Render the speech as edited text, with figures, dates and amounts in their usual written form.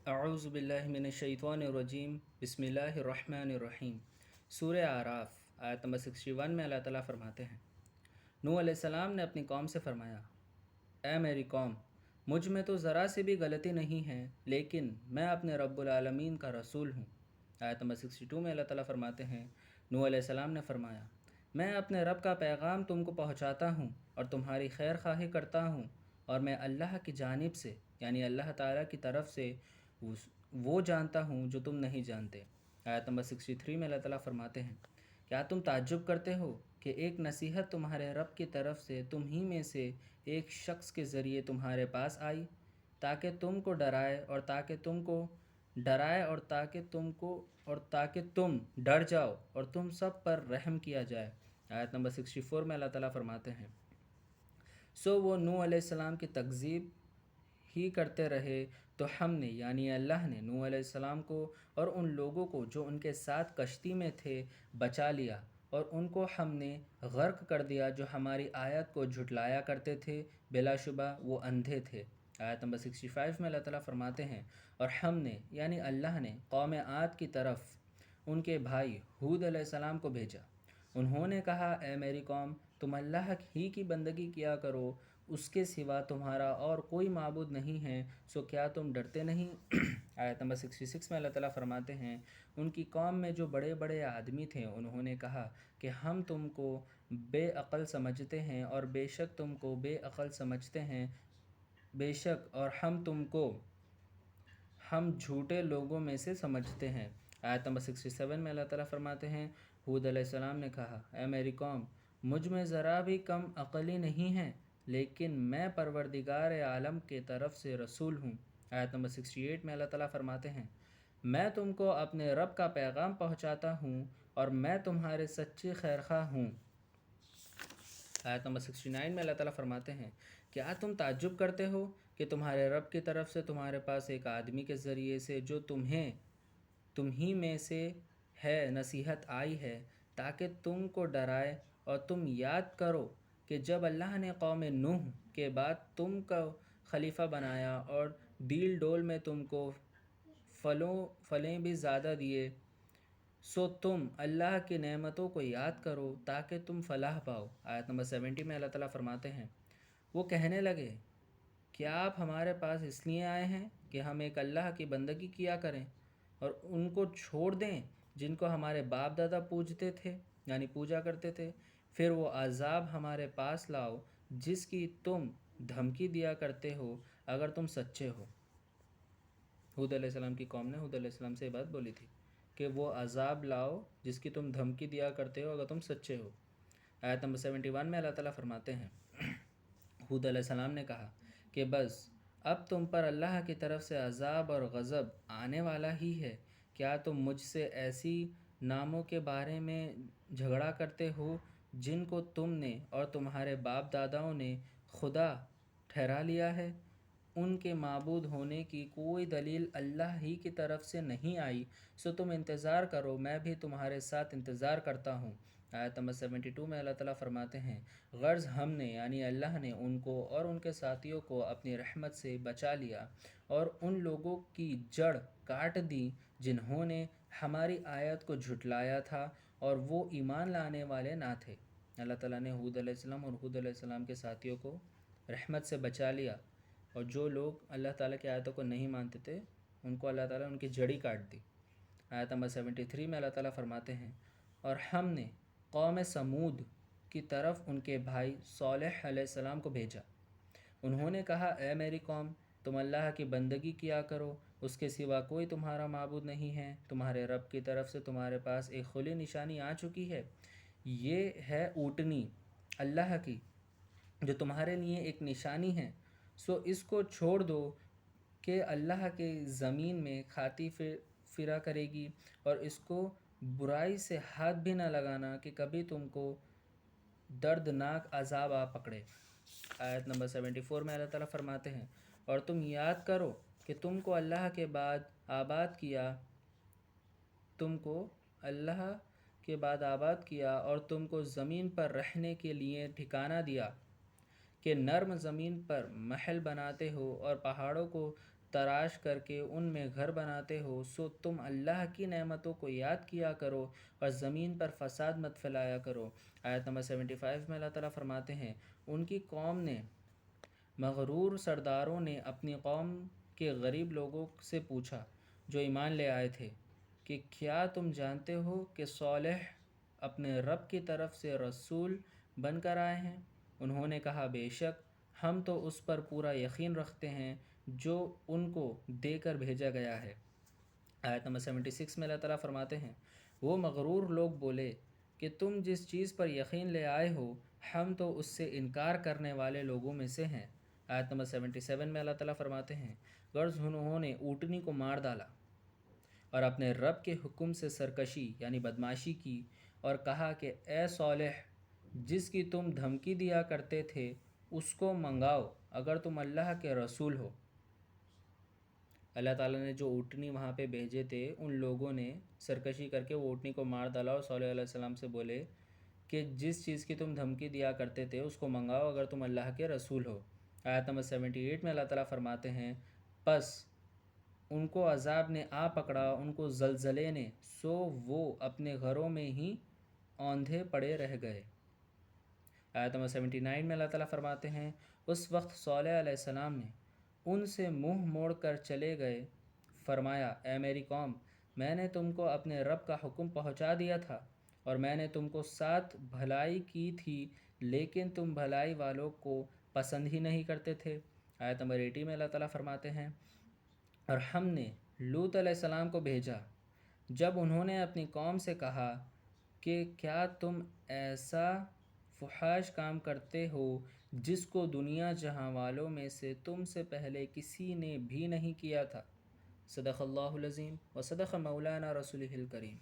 اعوذ باللہ من الشیطان الرجیم بسم اللہ الرحمن الرحیم۔ سورہ اعراف آیت نمبر 61 میں اللہ تعالیٰ فرماتے ہیں، نوح علیہ السلام نے اپنی قوم سے فرمایا، اے میری قوم، مجھ میں تو ذرا سی بھی غلطی نہیں ہے، لیکن میں اپنے رب العالمین کا رسول ہوں۔ آیت نمبر 62 میں اللہ تعالیٰ فرماتے ہیں، نوح علیہ السلام نے فرمایا، میں اپنے رب کا پیغام تم کو پہنچاتا ہوں اور تمہاری خیر خواہی کرتا ہوں، اور میں اللہ کی جانب سے یعنی اللہ تعالیٰ کی طرف سے وہ جانتا ہوں جو تم نہیں جانتے۔ آیت نمبر 63 میں اللہ تعالیٰ فرماتے ہیں، کیا تم تعجب کرتے ہو کہ ایک نصیحت تمہارے رب کی طرف سے تم ہی میں سے ایک شخص کے ذریعے تمہارے پاس آئی تاکہ تم کو ڈرائے اور تاکہ تم ڈر جاؤ اور تم سب پر رحم کیا جائے۔ آیت نمبر 64 میں اللہ تعالیٰ فرماتے ہیں، سو وہ نوح علیہ السلام کی تکذیب ہی کرتے رہے تو ہم نے یعنی اللہ نے نوح علیہ السلام کو اور ان لوگوں کو جو ان کے ساتھ کشتی میں تھے بچا لیا، اور ان کو ہم نے غرق کر دیا جو ہماری آیت کو جھٹلایا کرتے تھے، بلا شبہ وہ اندھے تھے۔ آیت نمبر 65 میں اللہ تعالیٰ فرماتے ہیں، اور ہم نے یعنی اللہ نے قوم عاد کی طرف ان کے بھائی ہود علیہ السلام کو بھیجا۔ انہوں نے کہا، اے میری قوم، تم اللہ ہی کی بندگی کیا کرو، اس کے سوا تمہارا اور کوئی معبود نہیں ہے، سو کیا تم ڈرتے نہیں؟ آیت نمبر 66 میں اللہ تعالیٰ فرماتے ہیں، ان کی قوم میں جو بڑے بڑے آدمی تھے انہوں نے کہا کہ ہم تم کو بے عقل سمجھتے ہیں، اور بے شک تم کو بے عقل سمجھتے ہیں، بے شک اور ہم جھوٹے لوگوں میں سے سمجھتے ہیں۔ آیت نمبر 67 میں اللہ تعالیٰ فرماتے ہیں، ہود علیہ السلام نے کہا، اے میری قوم، مجھ میں ذرا بھی کم عقلی نہیں ہے، لیکن میں پروردگار عالم کے طرف سے رسول ہوں۔ آیت نمبر 68 میں اللہ تعالیٰ فرماتے ہیں، میں تم کو اپنے رب کا پیغام پہنچاتا ہوں اور میں تمہارے سچے خیرخواہ ہوں۔ آیت نمبر 69 میں اللہ تعالیٰ فرماتے ہیں، کیا تم تعجب کرتے ہو کہ تمہارے رب کی طرف سے تمہارے پاس ایک آدمی کے ذریعے سے جو تم ہی میں سے ہے نصیحت آئی ہے تاکہ تم کو ڈرائے، اور تم یاد کرو کہ جب اللہ نے قوم نوح کے بعد تم کا خلیفہ بنایا اور ڈیل ڈول میں تم کو پھلیں بھی زیادہ دیے، سو تم اللہ کی نعمتوں کو یاد کرو تاکہ تم فلاح پاؤ۔ آیت نمبر 70 میں اللہ تعالیٰ فرماتے ہیں، وہ کہنے لگے، کیا آپ ہمارے پاس اس لیے آئے ہیں کہ ہم ایک اللہ کی بندگی کیا کریں اور ان کو چھوڑ دیں جن کو ہمارے باپ دادا پوجتے تھے یعنی پوجا کرتے تھے؟ پھر وہ عذاب ہمارے پاس لاؤ جس کی تم دھمکی دیا کرتے ہو اگر تم سچے ہو۔ ہود علیہ السلام کی قوم نے ہود علیہ السلام سے یہ بات بولی تھی کہ وہ عذاب لاؤ جس کی تم دھمکی دیا کرتے ہو اگر تم سچے ہو۔ آیت نمبر 71 میں اللہ تعالیٰ فرماتے ہیں، ہود علیہ السلام نے کہا کہ بس اب تم پر اللہ کی طرف سے عذاب اور غضب آنے والا ہی ہے، کیا تم مجھ سے ایسی ناموں کے بارے میں جھگڑا کرتے ہو جن کو تم نے اور تمہارے باپ داداؤں نے خدا ٹھہرا لیا ہے؟ ان کے معبود ہونے کی کوئی دلیل اللہ ہی کی طرف سے نہیں آئی، سو تم انتظار کرو، میں بھی تمہارے ساتھ انتظار کرتا ہوں۔ آیت نمبر 72 میں اللہ تعالیٰ فرماتے ہیں، غرض ہم نے یعنی اللہ نے ان کو اور ان کے ساتھیوں کو اپنی رحمت سے بچا لیا اور ان لوگوں کی جڑ کاٹ دی جنہوں نے ہماری آیت کو جھٹلایا تھا اور وہ ایمان لانے والے نہ تھے۔ اللہ تعالیٰ نے ہود علیہ السلام اور ہود علیہ السلام کے ساتھیوں کو رحمت سے بچا لیا، اور جو لوگ اللہ تعالیٰ کی آیتوں کو نہیں مانتے تھے ان کو اللہ تعالیٰ ان کی جڑی کاٹ دی۔ آیت نمبر 73 میں اللہ تعالیٰ فرماتے ہیں، اور ہم نے قوم سمود کی طرف ان کے بھائی صالح علیہ السلام کو بھیجا۔ انہوں نے کہا، اے میری قوم، تم اللہ کی بندگی کیا کرو، اس کے سوا کوئی تمہارا معبود نہیں ہے، تمہارے رب کی طرف سے تمہارے پاس ایک کھلی نشانی آ چکی ہے، یہ ہے اونٹنی اللہ کی جو تمہارے لیے ایک نشانی ہے، سو اس کو چھوڑ دو کہ اللہ کے زمین میں کھاتی پھرا کرے گی، اور اس کو برائی سے ہاتھ بھی نہ لگانا کہ کبھی تم کو دردناک عذاب آ پکڑے۔ آیت نمبر 74 میں اللہ تعالیٰ فرماتے ہیں، اور تم یاد کرو کہ تم کو اللہ کے بعد آباد کیا اور تم کو زمین پر رہنے کے لیے ٹھکانہ دیا کہ نرم زمین پر محل بناتے ہو اور پہاڑوں کو تراش کر کے ان میں گھر بناتے ہو، سو تم اللہ کی نعمتوں کو یاد کیا کرو اور زمین پر فساد مت پھیلایا کرو۔ آیت نمبر 75 میں اللہ تعالیٰ فرماتے ہیں، ان کی قوم نے، مغرور سرداروں نے اپنی قوم کے غریب لوگوں سے پوچھا جو ایمان لے آئے تھے کہ کیا تم جانتے ہو کہ صالح اپنے رب کی طرف سے رسول بن کر آئے ہیں؟ انہوں نے کہا، بے شک ہم تو اس پر پورا یقین رکھتے ہیں جو ان کو دے کر بھیجا گیا ہے۔ آیت نمبر 76 میں اللہ تعالیٰ فرماتے ہیں، وہ مغرور لوگ بولے کہ تم جس چیز پر یقین لے آئے ہو ہم تو اس سے انکار کرنے والے لوگوں میں سے ہیں۔ آیت نمبر 77 میں اللہ تعالیٰ فرماتے ہیں، غرض انہوں نے اونٹنی کو مار ڈالا اور اپنے رب کے حکم سے سرکشی یعنی بدمعاشی کی اور کہا کہ اے صالح، جس کی تم دھمکی دیا کرتے تھے اس کو منگاؤ اگر تم اللہ کے رسول ہو۔ اللہ تعالیٰ نے جو اونٹنی وہاں پہ بھیجے تھے ان لوگوں نے سرکشی کر کے وہ اونٹنی کو مار ڈالا اور صالح علیہ السلام سے بولے کہ جس چیز کی تم دھمکی دیا کرتے تھے اس کو منگاؤ اگر تم اللہ کے رسول ہو۔ آیت نمبر 78 میں اللہ تعالیٰ فرماتے ہیں، پس ان کو عذاب نے آ پکڑا، ان کو زلزلے نے، سو وہ اپنے گھروں میں ہی اوندھے پڑے رہ گئے۔ آیت نمبر 79 میں اللہ تعالیٰ فرماتے ہیں، اس وقت صالح علیہ السلام نے ان سے منہ موڑ کر چلے گئے، فرمایا، اے میری قوم، میں نے تم کو اپنے رب کا حکم پہنچا دیا تھا اور میں نے تم کو ساتھ بھلائی کی تھی، لیکن تم بھلائی والوں کو پسند ہی نہیں کرتے تھے۔ آیت نمبر 80 میں اللہ تعالیٰ فرماتے ہیں، اور ہم نے لوط علیہ السلام کو بھیجا جب انہوں نے اپنی قوم سے کہا کہ کیا تم ایسا فحش کام کرتے ہو جس کو دنیا جہاں والوں میں سے تم سے پہلے کسی نے بھی نہیں کیا تھا۔ صدق اللہ العظیم و صدق مولانا رسولہ الکریم۔